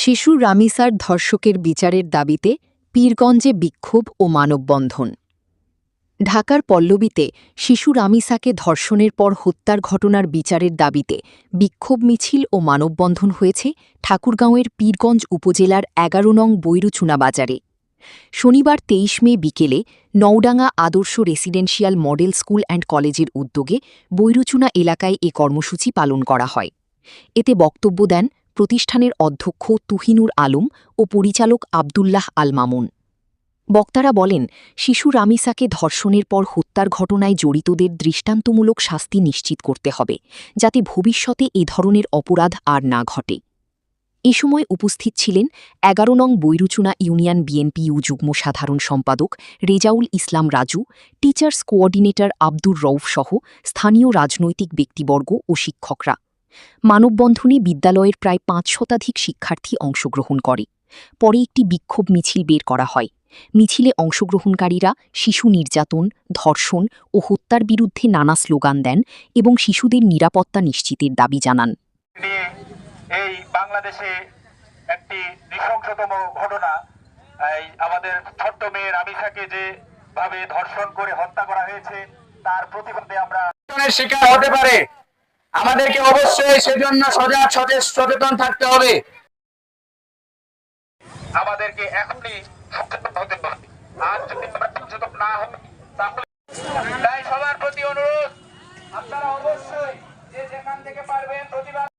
শিশু রামিসার ধর্ষকের বিচারের দাবিতে পীরগঞ্জে বিক্ষোভ ও মানববন্ধন। ঢাকার পল্লবীতে শিশু রামিসাকে ধর্ষণের পর হত্যার ঘটনার বিচারের দাবিতে বিক্ষোভ মিছিল ও মানববন্ধন হয়েছে ঠাকুরগাঁওয়ের পীরগঞ্জ উপজেলার ১১ নং বৈরুচুনা বাজারে। শনিবার ২৩ মে বিকেলে নওডাঙ্গা আদর্শ রেসিডেন্সিয়াল মডেল স্কুল অ্যান্ড কলেজের উদ্যোগে বৈরুচুনা এলাকায় এ কর্মসূচি পালন করা হয়। এতে বক্তব্য দেন প্রতিষ্ঠানের অধ্যক্ষ তুহিনুর আলম ও পরিচালক আবদুল্লাহ আল মামুন। বক্তারা বলেন, শিশু রামিসাকে ধর্ষণের পর হত্যার ঘটনায় জড়িতদের দৃষ্টান্তমূলক শাস্তি নিশ্চিত করতে হবে, যাতে ভবিষ্যতে এ ধরনের অপরাধ আর না ঘটে। এ সময় উপস্থিত ছিলেন ১১ নং বৈরুচুনা ইউনিয়ন বিএনপিইউ যুগ্ম সাধারণ সম্পাদক রেজাউল ইসলাম রাজু, টিচার্স কোঅর্ডিনেটর আব্দুর রউফ সহ স্থানীয় রাজনৈতিক ব্যক্তিবর্গ ও শিক্ষকরা। মানববন্ধনে বিদ্যালয়ের প্রায় ৫ শতাধিক শিক্ষার্থী অংশগ্রহণ করে। পরে একটি বিক্ষোভ মিছিল বের করা হয়। মিছিলে অংশগ্রহণকারীরা শিশু নির্যাতন, ধর্ষণ ও হত্যার বিরুদ্ধে নানা স্লোগান দেন এবং শিশুদের নিরাপত্তা নিশ্চিতের দাবি জানান। এই বাংলাদেশে একটি নৃশংসতম ঘটনা, আমাদের ছোট্ট মেয়ে রামিসাকে যেভাবে ধর্ষণ করে হত্যা করা হয়েছে, তার প্রতিবাদে আমরা শিকার হতে পারে। আমাদেরকে অবশ্যই সেজন্য সজাগ সচেতন থাকতে হবে। আমাদেরকে এখনই সচেতন হতে হবে। আর যদি আমরা সচেতন না হই, তাহলে তাই সবার প্রতি অনুরোধ, আপনারা অবশ্যই যে যেখান থেকে পারবেন প্রতিবাদ